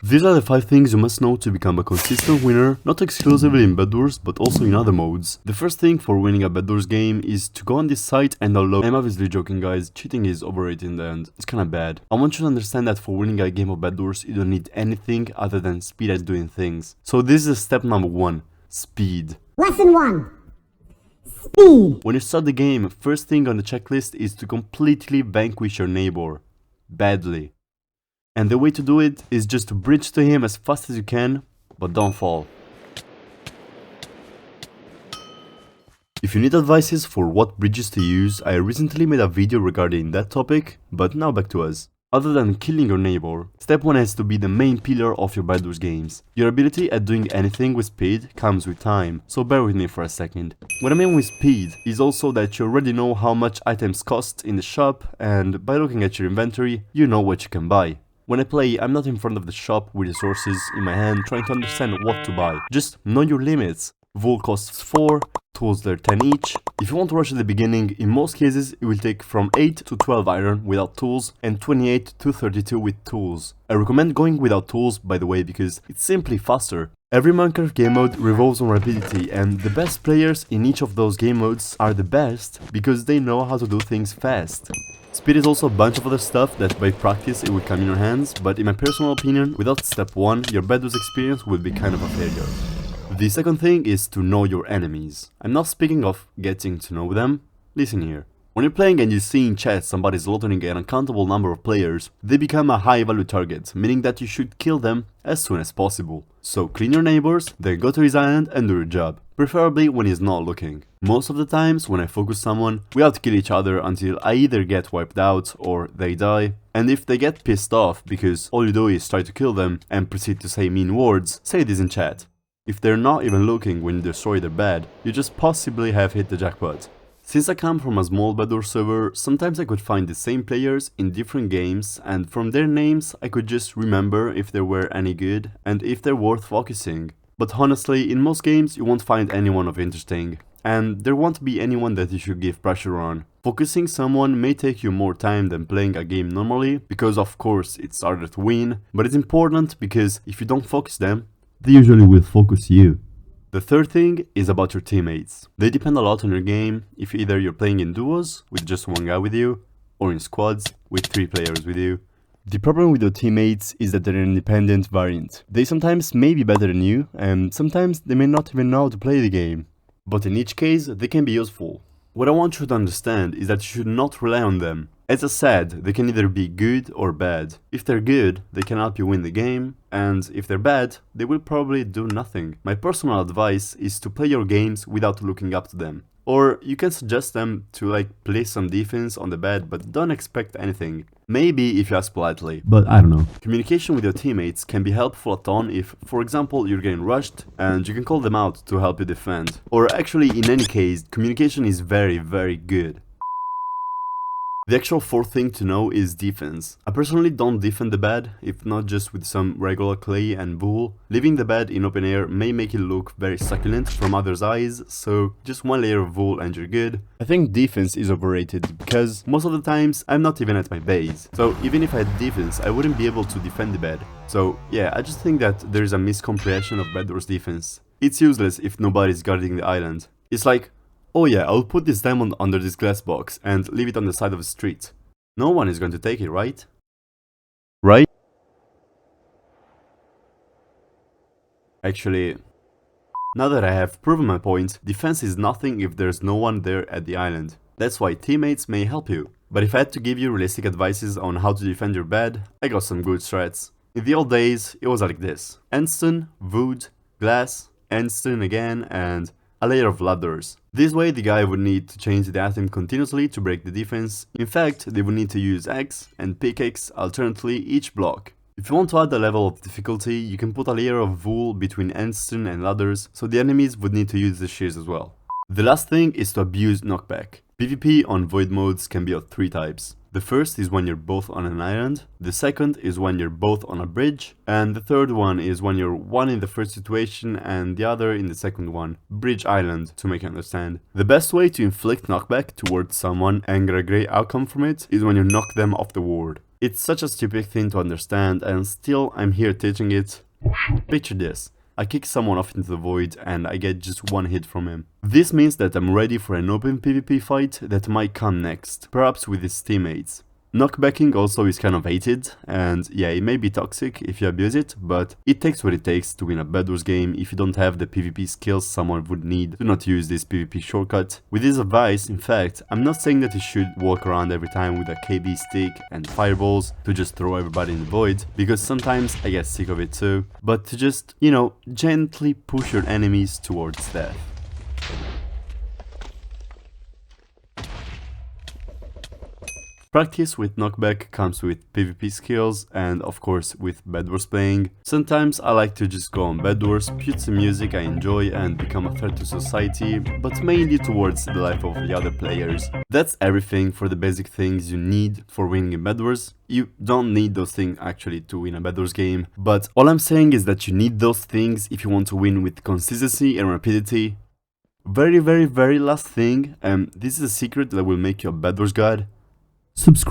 These are the 5 things you must know to become a consistent winner, not exclusively in Bedwars, but also in other modes. The first thing for winning a Bedwars game is to go on this site and download. I'm obviously joking guys, cheating is overrated in the end, it's kinda bad. I want you to understand that for winning a game of Bedwars, you don't need anything other than speed at doing things. So this is step number 1, speed. Lesson 1. Speed. When you start the game, first thing on the checklist is to completely vanquish your neighbor. Badly. And the way to do it is just to bridge to him as fast as you can, but don't fall. If you need advices for what bridges to use, I recently made a video regarding that topic, but now back to us. Other than killing your neighbor, step 1 has to be the main pillar of your Bedwars games. Your ability at doing anything with speed comes with time, so bear with me for a second. What I mean with speed is also that you already know how much items cost in the shop, and by looking at your inventory, you know what you can buy. When I play, I'm not in front of the shop with resources in my hand trying to understand what to buy. Just know your limits. Wool costs 4, tools they're 10 each. If you want to rush at the beginning, in most cases it will take from 8 to 12 iron without tools and 28 to 32 with tools. I recommend going without tools by the way because it's simply faster. Every Minecraft game mode revolves on rapidity and the best players in each of those game modes are the best because they know how to do things fast. Speed is also a bunch of other stuff that by practice it will come in your hands, but in my personal opinion, without step 1, your Bedwars experience will be kind of a failure. The second thing is to know your enemies. I'm not speaking of getting to know them, listen here. When you're playing and you see in chat somebody slaughtering an uncountable number of players, they become a high value target, meaning that you should kill them as soon as possible. So clean your neighbors, then go to his island and do your job, preferably when he's not looking. Most of the times when I focus someone, we outkill each other until I either get wiped out or they die. And if they get pissed off because all you do is try to kill them and proceed to say mean words, say this in chat. If they're not even looking when you destroy their bed, you just possibly have hit the jackpot. Since I come from a small Bedwars server, sometimes I could find the same players in different games and from their names I could just remember if they were any good and if they're worth focusing. But honestly, in most games you won't find anyone of interesting, and there won't be anyone that you should give pressure on. Focusing someone may take you more time than playing a game normally, because of course it's harder to win, but it's important because if you don't focus them, they usually will focus you. The third thing is about your teammates. They depend a lot on your game, if either you're playing in duos with just one guy with you, or in squads with 3 players with you. The problem with your teammates is that they're an independent variant. They sometimes may be better than you, and sometimes they may not even know how to play the game. But in each case, they can be useful. What I want you to understand is that you should not rely on them. As I said, they can either be good or bad. If they're good, they can help you win the game, and if they're bad, they will probably do nothing. My personal advice is to play your games without looking up to them. Or you can suggest them to play some defense on the bed, but don't expect anything. Maybe if you ask politely, but I don't know. Communication with your teammates can be helpful a ton if, for example, you're getting rushed and you can call them out to help you defend. Or actually, in any case, communication is very good. The actual fourth thing to know is defense. I personally don't defend the bed, if not just with some regular clay and wool. Leaving the bed in open air may make it look very succulent from others' eyes, so just one layer of wool and you're good. I think defense is overrated, because most of the times I'm not even at my base. So even if I had defense, I wouldn't be able to defend the bed. So yeah, I just think that there's a miscomprehension of Bedwars defense. It's useless if nobody's guarding the island. It's like, oh yeah, I'll put this diamond under this glass box and leave it on the side of the street. No one is going to take it, right? Right? Actually, now that I have proven my point, defense is nothing if there's no one there at the island. That's why teammates may help you. But if I had to give you realistic advices on how to defend your bed, I got some good strats. In the old days, it was like this. Endstone, wood, glass, endstone again, and a layer of ladders. This way the guy would need to change the item continuously to break the defense. In fact, they would need to use axe and pickaxe alternately each block. If you want to add a level of difficulty, you can put a layer of wool between endstone and ladders, so the enemies would need to use the shears as well. The last thing is to abuse knockback. PvP on void modes can be of 3 types. The first is when you're both on an island, the second is when you're both on a bridge, and the third one is when you're one in the first situation and the other in the second one. Bridge island, to make you understand. The best way to inflict knockback towards someone and get a great outcome from it is when you knock them off the ward. It's such a stupid thing to understand, and still I'm here teaching it. Picture this. I kick someone off into the void and I get just one hit from him. This means that I'm ready for an open PvP fight that might come next, perhaps with his teammates. Knockbacking also is kind of hated, and yeah, it may be toxic if you abuse it, but it takes what it takes to win a Bedwars game if you don't have the PvP skills someone would need to not use this PvP shortcut. With this advice, in fact, I'm not saying that you should walk around every time with a KB stick and fireballs to just throw everybody in the void, because sometimes I get sick of it too, but to just, you know, gently push your enemies towards death. Practice with knockback comes with PvP skills and of course with Bedwars playing. Sometimes I like to just go on Bedwars, put some music I enjoy and become a threat to society, but mainly towards the life of the other players. That's everything for the basic things you need for winning in Bedwars. You don't need those things actually to win a Bedwars game, but all I'm saying is that you need those things if you want to win with consistency and rapidity. Very last thing, this is a secret that will make you a Bedwars god. Subscribe.